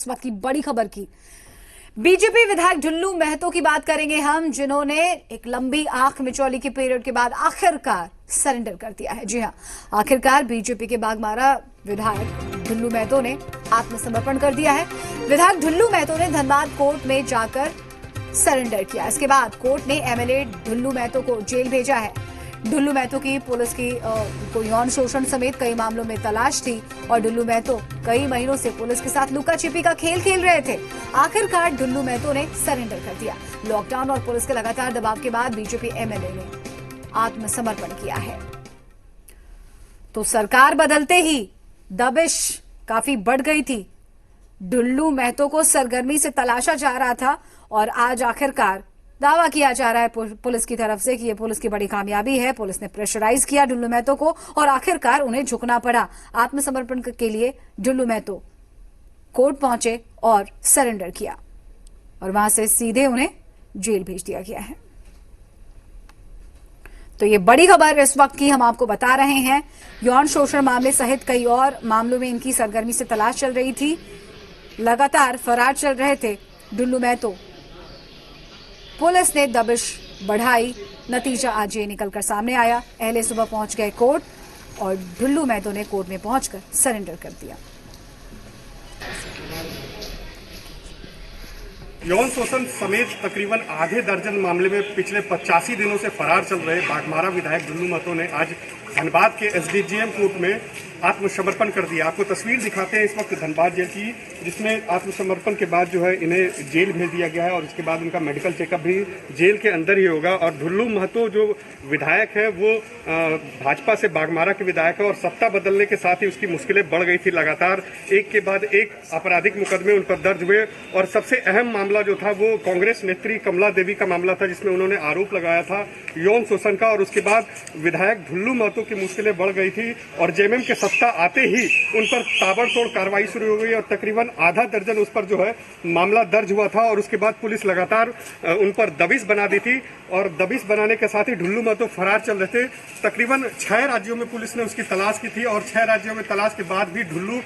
इस वक्त की बड़ी खबर की बीजेपी विधायक ढुल्लू महतो की बात करेंगे हम, जिन्होंने एक लंबी आंख मिचौली के पीरियड के बाद आखिरकार सरेंडर कर दिया है। जी हां, आखिरकार बीजेपी के बागमारा विधायक ढुल्लू महतो ने आत्मसमर्पण कर दिया है। विधायक ढुल्लू महतो ने धनबाद कोर्ट में जाकर सरेंडर किया। इसके बाद कोर्ट ने एमएलए ढुल्लू महतो को जेल भेजा है। ढुल्लू महतो की पुलिस की को यौन शोषण समेत कई मामलों में तलाश थी और ढुल्लू महतो कई महीनों से पुलिस के साथ लुका छिपी का खेल खेल रहे थे। आखिरकार ढुल्लू महतो ने सरेंडर कर दिया। लॉकडाउन और पुलिस के लगातार दबाव के बाद बीजेपी एमएलए ने आत्मसमर्पण किया है। तो सरकार बदलते ही दबिश काफी बढ़ गई थी। ढुल्लू महतो को सरगर्मी से तलाशा जा रहा था और आज आखिरकार दावा किया जा रहा है पुलिस की तरफ से कि ये पुलिस की बड़ी कामयाबी है। पुलिस ने प्रेशराइज किया ढुल्लू महतो को और आखिरकार उन्हें झुकना पड़ा। आत्मसमर्पण के लिए ढुल्लू महतो कोर्ट पहुंचे और सरेंडर किया और वहां से सीधे उन्हें जेल भेज दिया गया है। तो ये बड़ी खबर इस वक्त की हम आपको बता रहे हैं। यौन शोषण मामले सहित कई और मामलों में इनकी सरगर्मी से तलाश चल रही थी। लगातार फरार चल रहे थे ढुल्लू महतो। पुलिस ने दबिश बढ़ाई, नतीजा आज ये निकलकर सामने आया। अहले सुबह पहुंच गए कोर्ट और ढुल्लू महतो ने कोर्ट में पहुंचकर सरेंडर कर दिया। यौन शोषण समेत तकरीबन आधे दर्जन मामले में पिछले 85 दिनों से फरार चल रहे बागमारा विधायक ढुल्लू महतो ने आज धनबाद के एसडीजीएम कोर्ट में आत्मसमर्पण कर दिया। आपको तस्वीर दिखाते हैं इस वक्त धनबाद जेल की, जिसमें आत्मसमर्पण के बाद जो है इन्हें जेल भेज दिया गया है और उसके बाद उनका मेडिकल चेकअप भी जेल के अंदर ही होगा। और ढुल्लू महतो जो विधायक है वो भाजपा से बागमारा के विधायक है और सत्ता बदलने के साथ ही उसकी मुश्किलें बढ़ गई थी। लगातार एक के बाद एक आपराधिक मुकदमे उन पर दर्ज हुए और सबसे अहम मामला जो था वो कांग्रेस नेत्री कमला देवी का मामला था, जिसमें उन्होंने आरोप लगाया था यौन शोषण का। और उसके बाद विधायक ढुल्लू महतो की मुश्किलें बढ़ गई थी और जेएमएम के सत्ता आते ही उन पर ताबड़तोड़ कार्रवाई शुरू हो गई और तकरीबन आधा दर्जन उस पर जो है मामला दर्ज हुआ था। और उसके बाद पुलिस लगातार उन पर दबिश बना दी थी और दबिश बनाने के साथ ही ढुल्लू महतो फरार चल रहे थे। तकरीबन 6 राज्यों में पुलिस ने उसकी तलाश की थी और 6 राज्यों में तलाश के बाद भी ढुल्लू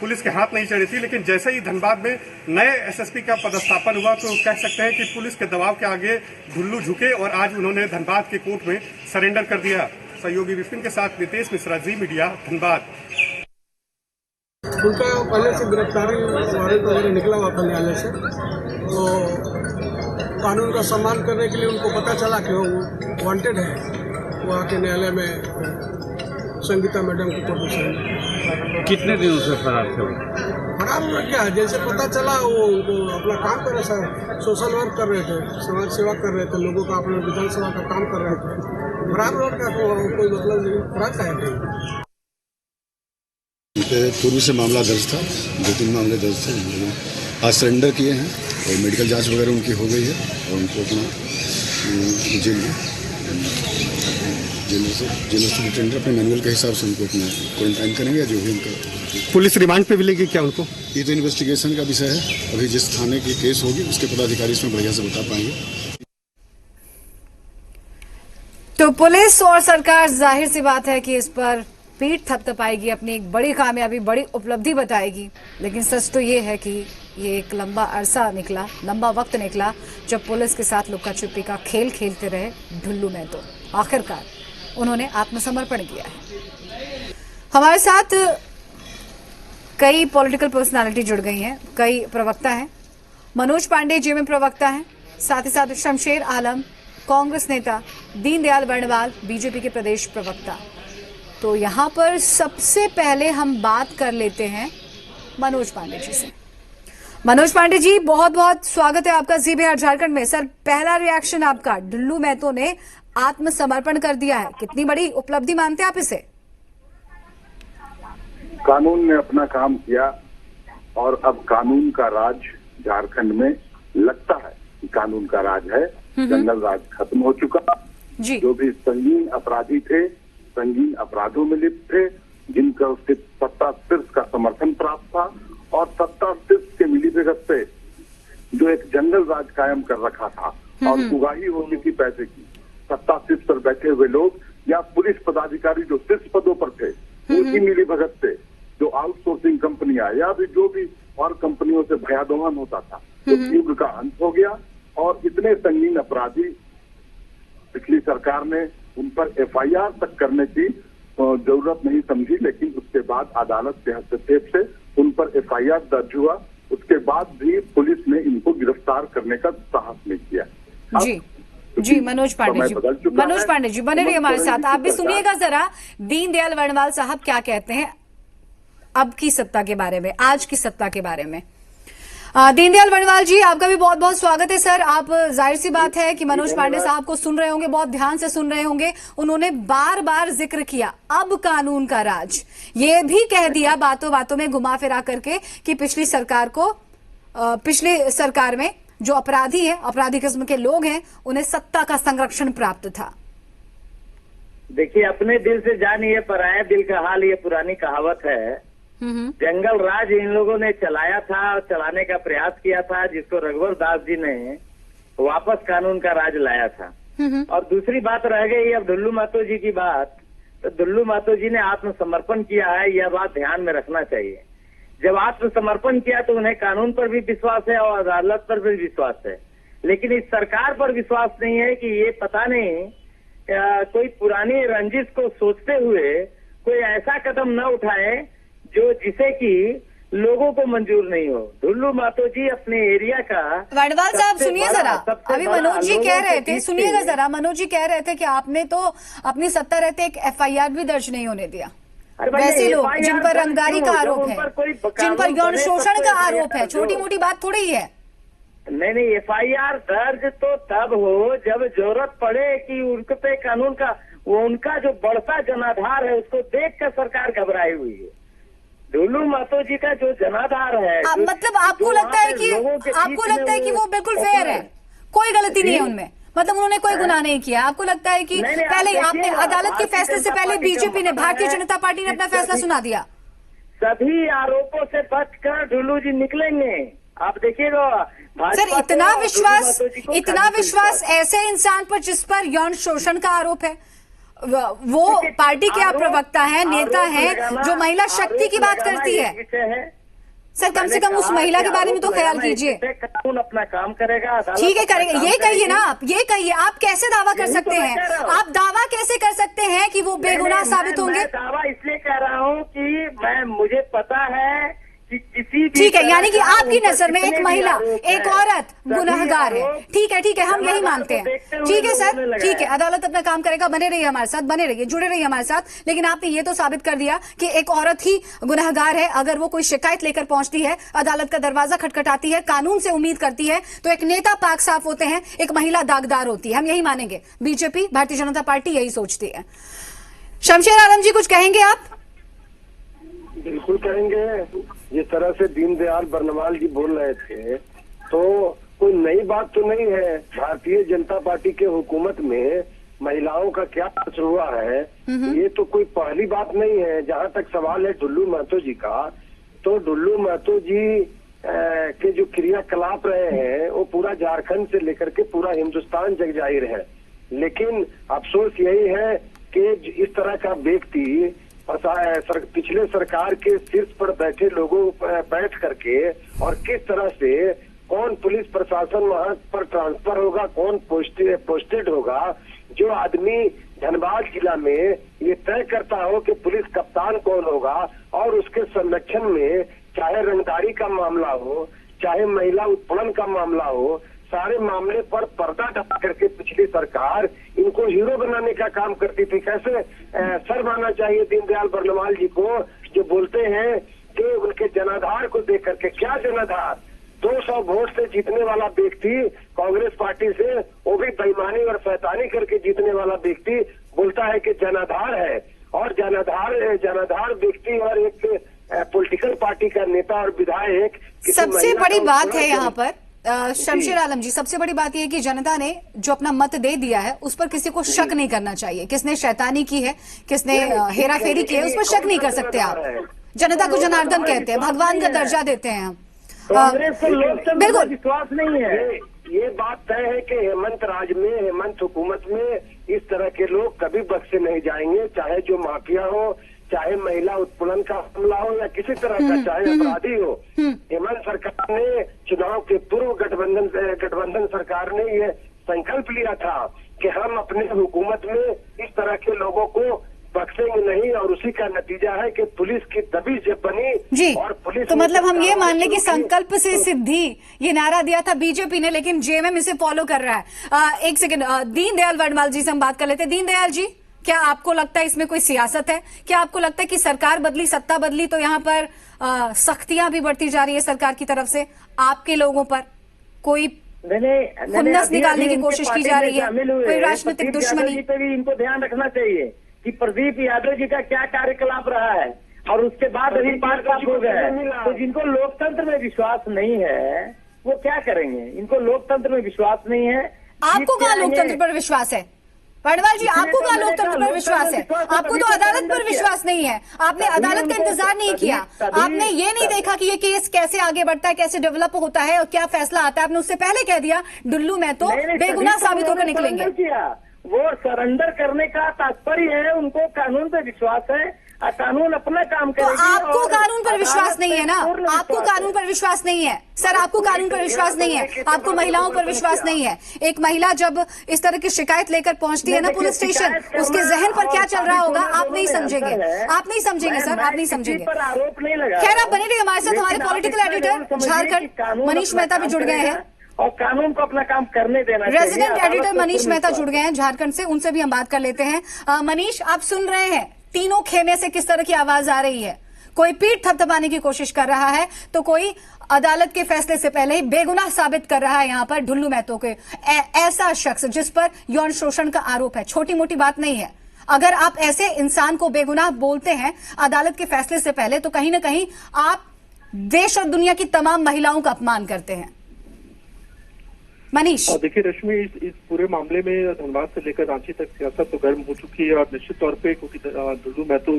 पुलिस के हाथ नहीं चढ़ी थी। लेकिन जैसे ही धनबाद में नए एसएसपी का पदस्थापन हुआ तो कह सकते हैं कि पुलिस के दबाव के आगे ढुल्लू झुके और आज उन्होंने धनबाद के कोर्ट में सरेंडर कर दिया। सहयोगी विपिन के साथ नितेश मिश्रा, जी मीडिया, धनबाद। उनका पहले से गिरफ्तारी वारंट वगैरह निकला हुआ था न्यायालय से, तो कानून का सम्मान करने के लिए उनको पता चला कि वो वांटेड है। वो आके न्यायालय में संगीता मैडम की प्रोटेक्शन। कितने दिनों से फरार थे? फरार हुआ क्या, जैसे पता चला वो उनको अपना काम कर रहे थे, सोशल वर्क कर रहे थे, समाज सेवा कर रहे थे, लोगों का अपना विधानसभा का काम कर रहे थे। फरार होने का तो कोई मतलब नहीं, फरार का है। पूर्व से मामला दर्ज था, 2-3 मामले दर्ज थे, लेकिन आज सरेंडर किए हैं और मेडिकल जांच वगैरह उनकी हो गई है और उनको अपना जेल से डिटेंडर अपने मैनुअल के हिसाब से उनको अपना क्वारंटाइन करेंगे। जो भी उनका पुलिस रिमांड पे मिलेगी क्या उनको? ये तो इन्वेस्टिगेशन का विषय है। अभी जिस थाने की केस होगी उसके पदाधिकारी इसमें बढ़िया से बता पाएंगे। तो पुलिस और सरकार जाहिर सी बात है कि इस पर पीठ थपथपाएगी, अपनी एक बड़ी कामयाबी, बड़ी उपलब्धि बताएगी। लेकिन सच तो ये है कि ये एक लंबा अरसा निकला, लंबा वक्त निकला जब पुलिस के साथ लुका छिपी का खेल खेलते रहे ढुल्लू महतो। आखिरकार उन्होंने आत्मसमर्पण किया है। हमारे साथ कई पॉलिटिकल पर्सनालिटी जुड़ गई हैं, कई प्रवक्ता हैं। मनोज पांडे जेएमएम प्रवक्ता हैं, साथ ही साथ शमशेर आलम कांग्रेस नेता, दीनदयाल वर्णवाल बीजेपी के प्रदेश प्रवक्ता। तो यहां पर सबसे पहले हम बात कर लेते हैं मनोज पांडे जी से। मनोज पांडे जी, बहुत बहुत स्वागत है आपका जी बिहार झारखंड में। सर, पहला रिएक्शन आपका, ढुल्लू महतो ने आत्मसमर्पण कर दिया है, कितनी बड़ी उपलब्धि मानते हैं आप इसे? कानून ने अपना काम किया और अब कानून का राज झारखंड में लगता है कि कानून का राज है। जंगल राज खत्म हो चुका। जी। जो भी संगीन अपराधी थे, संगीन अपराधों में लिप्त थे, जिनका उसके सत्ता शीर्ष का समर्थन प्राप्त था और सत्ता शीर्ष के मिलीभगत से जो एक जंगल राज कायम कर रखा था और उगाही होने की पैसे की, सत्ता शीर्ष पर बैठे हुए लोग या पुलिस पदाधिकारी जो शीर्ष पदों पर थे, उनकी मिलीभगत से जो आउटसोर्सिंग कंपनियां या भी जो भी और कंपनियां अपराधियों से भयादोहन होता था, उस युग का अंत हो गया। और इतने संगीन अपराधी पिछली सरकार ने उन पर FIR तक करने की जरूरत नहीं समझी, लेकिन उसके बाद अदालत के हस्तक्षेप से उन पर FIR दर्ज हुआ। उसके बाद भी पुलिस ने इनको गिरफ्तार करने का साहस नहीं किया। जी मनोज पांडे जी बने रहिए हमारे साथ। आप भी सुनिएगा जरा दीनदयाल वर्णवाल साहब क्या कहते हैं अब की सत्ता के बारे में, आज की सत्ता के बारे में। दीनदयाल वर्णवाल जी, आपका भी बहुत बहुत स्वागत है सर। आप जाहिर सी बात है कि मनोज पांडे साहब को सुन रहे होंगे, बहुत ध्यान से सुन रहे होंगे। उन्होंने बार बार जिक्र किया अब कानून का राज, ये भी कह दिया बातों बातों में घुमा फिरा करके कि पिछली सरकार में जो अपराधी है, अपराधी किस्म के लोग हैं, उन्हें सत्ता का संरक्षण प्राप्त था। देखिए, अपने दिल से जानिए पराया दिल का हाल, ये पुरानी कहावत है। जंगल राज इन लोगों ने चलाया था, चलाने का प्रयास किया था, जिसको रघुवर दास जी ने वापस कानून का राज लाया था। और दूसरी बात रह गई अब दुल्लू महतो जी की बात, तो दुल्लू महतो जी ने आत्मसमर्पण किया है, यह बात ध्यान में रखना चाहिए। जब आत्मसमर्पण किया तो उन्हें कानून पर भी विश्वास है और अदालत पर भी विश्वास है, लेकिन इस सरकार पर विश्वास नहीं है कि ये पता नहीं कोई पुरानी रंजिश को सोचते हुए कोई ऐसा कदम न उठाए जो जिसे कि लोगों को मंजूर नहीं हो। दुल्लू महतो जी अपने एरिया का वर्णवाल साहब सुनिए जरा, अभी मनोज जी कह रहे थे, सुनिएगा जरा, मनोज जी कह रहे थे कि आपने तो अपनी सत्ता रहते एक FIR भी दर्ज नहीं होने दिया। वैसे लोग जिन पर रंगदारी का आरोप है, जिन पर यौन शोषण का आरोप है, छोटी मोटी बात थोड़ी है। नहीं, FIR दर्ज तो तब हो जब जरूरत पड़े कि उनके पे कानून का वो उनका जो बढ़ता जनाधार है उसको देखकर सरकार घबराई हुई है। दुल्लू महतो जी का जो जनाधार है, मतलब आपको लगता है कि वो बिल्कुल फेयर है, कोई गलती नहीं है उनमें, मतलब उन्होंने कोई गुनाह नहीं किया। आपको लगता है कि पहले आपने अदालत के फैसले से पहले बीजेपी ने, भारतीय जनता पार्टी ने अपना फैसला सुना दिया। सभी आरोपों से बचकर दुल्लू जी निकलेंगे, आप देखिएगा। सर, इतना विश्वास ऐसे इंसान पर जिस पर यौन शोषण का आरोप है, वो पार्टी के आप प्रवक्ता हैं, नेता हैं, जो महिला शक्ति की बात करती है। सर, कम से कम उस महिला के बारे में तो ख्याल कीजिए। कानून अपना काम करेगा, ठीक है करेगा, ये कहिए ना आप, ये कहिए आप कैसे दावा कर सकते हैं, आप दावा कैसे कर सकते हैं कि वो बेगुनाह साबित होंगे? दावा इसलिए कह रहा हूँ कि मुझे पता है कि किसी भी, ठीक है, यानी कि आपकी नजर में एक महिला, एक औरत गुनहगार है। ठीक है, हम यही मानते हैं। ठीक है सर, ठीक है, अदालत अपना काम करेगा। बने रहिए हमारे साथ, बने रहिए, जुड़े रहिए हमारे साथ। लेकिन आपने ये तो साबित कर दिया कि एक औरत ही गुनहगार है। अगर वो कोई शिकायत लेकर पहुंचती है, अदालत का दरवाजा खटखटाती है, कानून से उम्मीद करती है, तो एक नेता पाक साफ होते हैं, एक महिला दागदार होती है। हम यही मानेंगे। बीजेपी, भारतीय जनता पार्टी यही सोचती है। शमशेर आलम जी, कुछ कहेंगे आप? बिल्कुल कहेंगे। जिस तरह से दीनदयाल वर्णवाल जी बोल रहे थे, तो कोई नई बात तो नहीं है। भारतीय जनता पार्टी के हुकूमत में महिलाओं का क्या पक्ष हुआ है, ये तो कोई पहली बात नहीं है। जहाँ तक सवाल है दुल्लू महतो जी का, तो दुल्लू महतो जी के जो क्रियाकलाप रहे हैं वो पूरा झारखंड से लेकर के पूरा हिंदुस्तान जग जाहिर है। लेकिन अफसोस यही है कि इस तरह का व्यक्ति पिछले सरकार के शीर्ष पर बैठे लोगों बैठ करके और किस तरह से कौन पुलिस प्रशासन वहां पर ट्रांसफर होगा, कौन पोस्टेड होगा, जो आदमी धनबाद जिला में ये तय करता हो कि पुलिस कप्तान कौन होगा, और उसके संरक्षण में चाहे रंगदारी का मामला हो, चाहे महिला उत्पीड़न का मामला हो, सारे मामले पर पर्दा ढका करके पिछली सरकार इनको हीरो बनाने का काम करती थी। कैसे सर मानना चाहिए दीनदयाल वर्णवाल जी को, जो बोलते हैं कि उनके जनाधार को देख करके, क्या जनाधार, 200 वोट से जीतने वाला व्यक्ति कांग्रेस पार्टी से, वो भी बेईमानी और शैतानी करके जीतने वाला व्यक्ति बोलता है कि जनाधार है। और जनाधार व्यक्ति और एक पॉलिटिकल पार्टी का नेता और विधायक, सबसे बड़ी बात है यहाँ पर शमशेर आलम जी, सबसे बड़ी बात यह है कि जनता ने जो अपना मत दे दिया है उस पर किसी को शक नहीं करना चाहिए। किसने शैतानी की है, किसने हेराफेरी की है, उस पर शक नहीं कर सकते आप। जनता को जनार्दन कहते हैं, भगवान का दर्जा देते हैं हम। बिल्कुल विश्वास नहीं है। ये बात तय है कि हेमंत राज में, हेमंत हुकूमत में इस तरह के लोग कभी बख्शे नहीं जाएंगे, चाहे जो माफिया हो, चाहे महिला उत्पीड़न का मामला हो या किसी तरह का, चाहे अपराधी हो। हेमंत सरकार ने चुनाव के पूर्व गठबंधन सरकार ने ये संकल्प लिया था कि हम अपने हुकूमत में इस तरह के लोगों को बख्शेंगे नहीं, और उसी का नतीजा है कि पुलिस की दबी जब बनी जी। और पुलिस तो मतलब हम ये मान लें कि संकल्प से सिद्धि ये नारा दिया था बीजेपी ने, लेकिन जेएमएम इसे फॉलो कर रहा है। एक सेकंड, दीनदयाल वर्णवाल जी से हम बात कर लेते हैं। दीनदयाल जी, क्या आपको लगता है इसमें कोई सियासत है? क्या आपको लगता है कि सरकार बदली, सत्ता बदली, तो यहाँ पर सख्तियां भी बढ़ती जा रही है सरकार की तरफ से आपके लोगों पर? कोई खुन्नस निकालने की कोशिश की जा रही है? कोई राजनीतिक दुश्मनी? पे भी इनको ध्यान रखना चाहिए कि प्रदीप यादव जी का क्या कार्यकलाप रहा है, और उसके बाद अभी 5 साल हो गए। तो जिनको लोकतंत्र में विश्वास नहीं है वो क्या करेंगे? इनको लोकतंत्र में विश्वास नहीं है। आपको कहाँ लोकतंत्र पर विश्वास है? वर्णवाल जी, आपको कहाँ लोकतंत्र पर विश्वास है? आपको तो अदालत पर विश्वास नहीं है। आपने अदालत का इंतजार नहीं किया। आपने ये नहीं देखा कि ये केस कैसे आगे बढ़ता है, कैसे डेवलप होता है और क्या फैसला आता है। आपने उससे पहले कह दिया डुल्लू में तो बेगुनाह साबित होकर निकलेंगे। वो सरेंडर करने का तात्पर्य है, उनको कानून पे विश्वास है, कानून अपना काम तो करेगी। आपको कानून पर विश्वास नहीं है ना? आपको कानून पर विश्वास नहीं है सर, आपको कानून पर विश्वास नहीं है, आपको महिलाओं पर विश्वास नहीं है। एक महिला जब इस तरह की शिकायत लेकर पहुंचती है ना पुलिस स्टेशन, उसके जहन पर क्या चल रहा होगा आप नहीं समझेंगे। आप नहीं समझेंगे सर, आप नहीं समझेंगे। आरोप नहीं लगा। खैर, आप बने रहिए हमारे साथ। हमारे पॉलिटिकल एडिटर झारखंड मनीष मेहता भी जुड़ गए हैं, और कानून को अपना काम करने देना चाहिए। रेजिडेंट एडिटर मनीष मेहता जुड़ गए हैं झारखंड से, उनसे भी हम बात कर लेते हैं। मनीष, आप सुन रहे हैं तीनों खेमे से किस तरह की आवाज आ रही है? कोई पीठ थपथपाने की कोशिश कर रहा है, तो कोई अदालत के फैसले से पहले ही बेगुनाह साबित कर रहा है यहाँ पर ढुल्लू महतो के। ऐसा शख्स जिस पर यौन शोषण का आरोप है, छोटी मोटी बात नहीं है। अगर आप ऐसे इंसान को बेगुनाह बोलते हैं अदालत के फैसले से पहले, तो कहीं ना कहीं आप देश और दुनिया की तमाम महिलाओं का अपमान करते हैं। मनीष, देखिए रश्मि, इस पूरे मामले में धनबाद से लेकर रांची तक सियासत तो गर्म हो चुकी है, और निश्चित तौर पे क्योंकि ढुल्लू महतो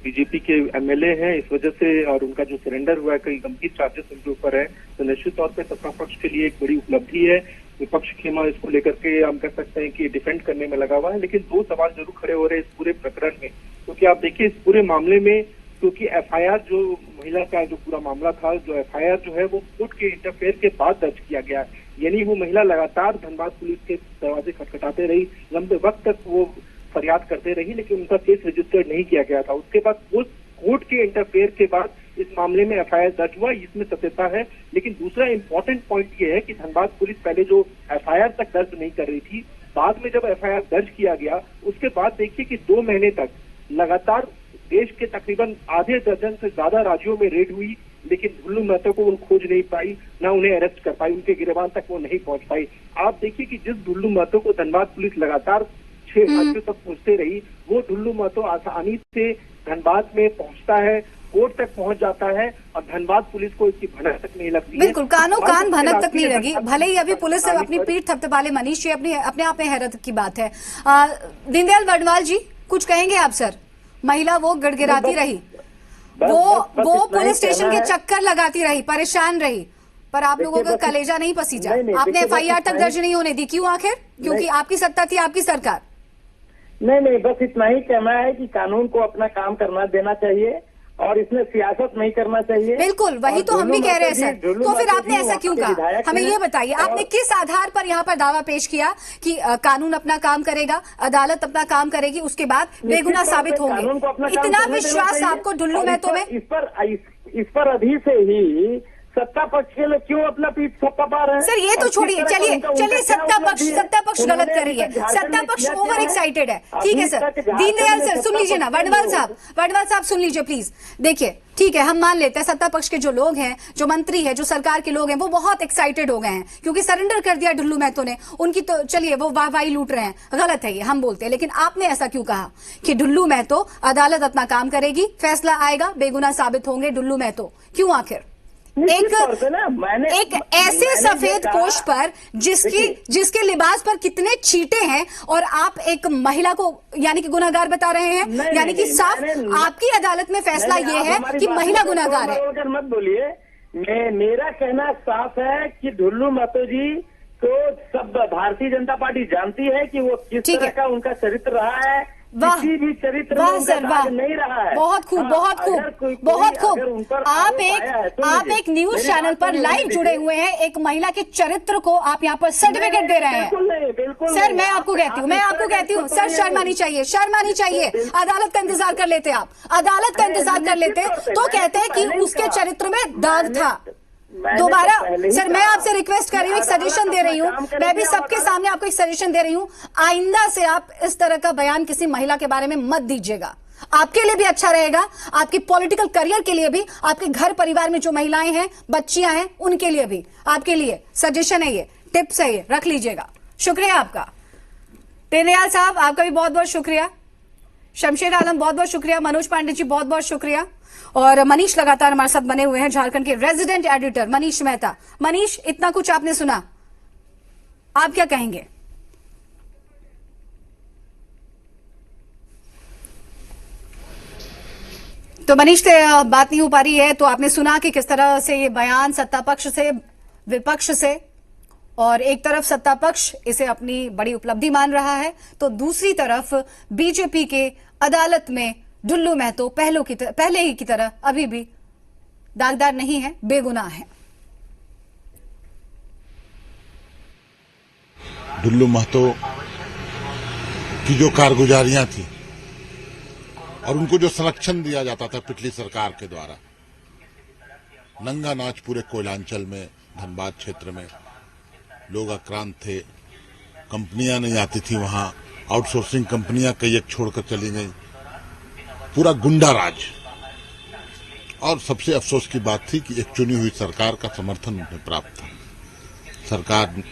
बीजेपी के एमएलए हैं, इस वजह से, और उनका जो सरेंडर हुआ है, कई गंभीर चार्जेस उनके ऊपर है, तो निश्चित तौर पे सत्ता पक्ष के लिए एक बड़ी उपलब्धि है। विपक्ष खेमा इसको लेकर के हम कह सकते हैं कि डिफेंड करने में लगा हुआ है। लेकिन 2 सवाल जरूर खड़े हो रहे हैं इस पूरे प्रकरण में, क्योंकि आप देखिए इस पूरे मामले में, क्योंकि एफआईआर जो महिला का जो पूरा मामला था, जो एफआईआर जो है वो कोर्ट के इंटरफेयर के बाद दर्ज किया गया है, यानी वो महिला लगातार धनबाद पुलिस के दरवाजे खटखटाते रही, लंबे वक्त तक वो फरियाद करते रही, लेकिन उनका केस रजिस्टर्ड नहीं किया गया था। उसके बाद कोर्ट के इंटरफेयर के बाद इस मामले में एफआईआर दर्ज हुआ, इसमें सत्यता है। लेकिन दूसरा इंपॉर्टेंट पॉइंट ये है कि धनबाद पुलिस पहले जो एफआईआर तक दर्ज नहीं कर रही थी, बाद में जब एफआईआर दर्ज किया गया उसके बाद देखिए कि 2 महीने तक लगातार देश के तकरीबन आधे दर्जन से ज्यादा राज्यों में रेड हुई, लेकिन ढुल्लू महतो को वो खोज नहीं पाई, ना उन्हें अरेस्ट कर पाई, उनके गिरफ्तार तक वो नहीं पहुंच पाई। आप देखिए कि जिस ढुल्लू महतो को धनबाद पुलिस लगातार 6 राज्यों तक पहुंचते रही, वो ढुल्लू महतो आसानी से धनबाद में पहुंचता है, कोर्ट तक पहुंच जाता है, और धनबाद पुलिस को इसकी भनक तक नहीं लगती। बिल्कुल, कान भनक तक नहीं लगी, भले ही अभी पुलिस से अपनी पीठ थपथपाले। मनीष जी, अपने आप में हैरत की बात है। दीनदयाल वर्णवाल जी, कुछ कहेंगे आप सर? महिला वो गिड़गिड़ाती रही, वो पुलिस स्टेशन के चक्कर लगाती रही, परेशान रही, पर आप लोगों का कलेजा नहीं पसीजा। आपने एफआईआर तक दर्ज नहीं होने दी, क्यों आखिर? क्योंकि आपकी सत्ता थी, आपकी सरकार। नहीं, बस इतना ही कहना है कि कानून को अपना काम करना देना चाहिए, और इसमें सियासत नहीं करना चाहिए। बिल्कुल, वही तो हम भी कह रहे हैं सर। तो फिर आपने ऐसा क्यों कहा? हमें ये बताइए, आपने किस आधार पर यहाँ पर दावा पेश किया कि कानून अपना काम करेगा, अदालत अपना काम करेगी, उसके बाद बेगुनाह साबित होंगे? इतना विश्वास आपको ढुल्लू महतो में? इस पर अभी से ही सत्ता पक्ष के लोग क्यों अपना पीठ थपथपा रहे हैं? सर ये तो छोड़िए, चलिए सत्ता पक्ष गलत कर रही है, सत्ता पक्ष ओवर एक्साइटेड है, ठीक है सर। दीनदयाल सर सुन लीजिए ना, वर्णवाल साहब सुन लीजिए प्लीज। देखिए, ठीक है, हम मान लेते हैं सत्ता पक्ष के जो लोग हैं, जो मंत्री हैं, जो सरकार के लोग हैं, वो बहुत एक्साइटेड हो गए हैं क्योंकि सरेंडर कर दिया ढुल्लू महतो ने। उनकी तो चलिए वो वाहवाही लूट रहे हैं, गलत है ये, हम बोलते हैं। लेकिन आपने ऐसा क्यों कहा कि ढुल्लू महतो, अदालत अपना काम करेगी, फैसला आएगा, बेगुनाह साबित होंगे ढुल्लू महतो? क्यों आखिर? एक ऐसे सफेद पोश पर जिसके लिबास पर कितने चीटे हैं, और आप एक महिला को यानी कि गुनाहगार बता रहे हैं, यानी कि साफ आपकी अदालत में फैसला ये है कि महिला गुनाहगार है। मत बोलिए, मेरा कहना साफ है कि ढुल्लू महतो जी तो सब भारतीय जनता पार्टी जानती है कि वो किस तरह का उनका चरित्र रहा है, वाह किसी भी चरित्र में वाह उनका सर वाह, दाग नहीं रहा है। बहुत खूब हाँ, बहुत अगर खूब कोई बहुत अगर उन खूब। पर आप आरोप आया है, सुन आप लीजिए। एक न्यूज मेरी चैनल बात पर सुनिए, लाइव सुन जुड़े लीजिए। हुए हैं, एक महिला के चरित्र को आप यहाँ पर सर्टिफिकेट दे रहे हैं। बिल्कुल नहीं, बिल्कुल सर नहीं। मैं आपको कहती हूँ, मैं आपको कहती हूँ सर, शर्म आनी चाहिए, शर्म आनी चाहिए। अदालत का इंतजार कर लेते आप, अदालत का इंतजार कर लेते तो कहते हैं कि उसके चरित्र में दाग था। दोबारा सर मैं आपसे रिक्वेस्ट कर रही हूँ, एक सजेशन दे रही हूँ, मैं भी सबके सामने आपको एक सजेशन दे रही हूँ, आइंदा से आप इस तरह का बयान किसी महिला के बारे में मत दीजिएगा। आपके लिए भी अच्छा रहेगा, आपकी पॉलिटिकल करियर के लिए भी, आपके घर परिवार में जो महिलाएं हैं, बच्चियां हैं, उनके लिए भी, आपके लिए सजेशन है, ये टिप्स है, ये रख लीजिएगा। शुक्रिया आपका तेनयाल साहब, आपका भी बहुत बहुत शुक्रिया। शमशेर आलम बहुत बहुत शुक्रिया। मनोज पांडे जी बहुत बहुत शुक्रिया। और मनीष लगातार हमारे साथ बने हुए हैं, झारखंड के रेजिडेंट एडिटर मनीष मेहता। मनीष, इतना कुछ आपने सुना, आप क्या कहेंगे? तो मनीष से बात नहीं हो पा रही है, तो आपने सुना कि किस तरह से ये बयान सत्ता पक्ष से, विपक्ष से, और एक तरफ सत्ता पक्ष इसे अपनी बड़ी उपलब्धि मान रहा है, तो दूसरी तरफ बीजेपी के अदालत में ढुल्लू महतो पहले ही की तरह अभी भी दागदार नहीं है, बेगुनाह है। ढुल्लू महतो की जो कारगुजारियां थी और उनको जो संरक्षण दिया जाता था पिछली सरकार के द्वारा, नंगा नाच पूरे कोयलांचल में, धनबाद क्षेत्र में लोग आक्रांत थे, कंपनियां नहीं आती थी वहां, आउटसोर्सिंग कंपनियां कई एक छोड़कर चली गई, पूरा गुंडा राज। और सबसे अफसोस की बात थी कि एक चुनी हुई सरकार का समर्थन उन्हें प्राप्त था। सरकार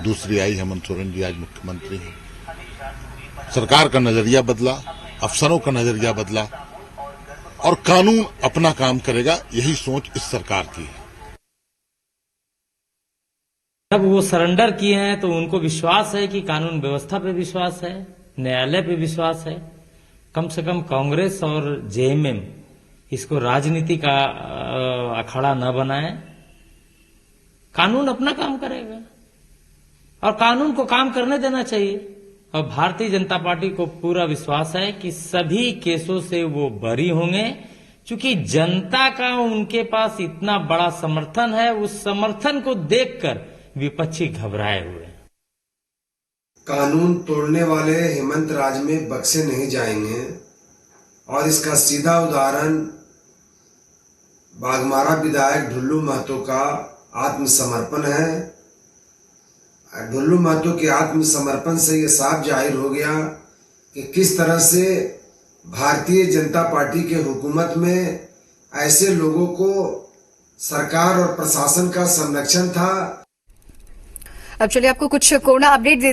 दूसरी आई, हेमंत सोरेन जी आज मुख्यमंत्री हैं। सरकार का नजरिया बदला, अफसरों का नजरिया बदला और कानून अपना काम करेगा, यही सोच इस सरकार की है। जब वो सरेंडर किए हैं तो उनको विश्वास है कि कानून व्यवस्था पे विश्वास है, न्यायालय पे विश्वास है। कम से कम कांग्रेस और जेएमएम इसको राजनीति का अखाड़ा न बनाए। कानून अपना काम करेगा और कानून को काम करने देना चाहिए। और भारतीय जनता पार्टी को पूरा विश्वास है कि सभी केसों से वो बरी होंगे, क्योंकि जनता का उनके पास इतना बड़ा समर्थन है। उस समर्थन को देखकर विपक्षी घबराए हुए हैं। कानून तोड़ने वाले हेमंत राज में बक्से नहीं जाएंगे और इसका सीधा उदाहरण बाघमारा विधायक ढुल्लू महतो का आत्मसमर्पण है। ढुल्लू महतो के आत्मसमर्पण से ये साफ जाहिर हो गया कि किस तरह से भारतीय जनता पार्टी के हुकूमत में ऐसे लोगों को सरकार और प्रशासन का संरक्षण था। अब चलिए आपको कुछ कोरोना अपडेट दे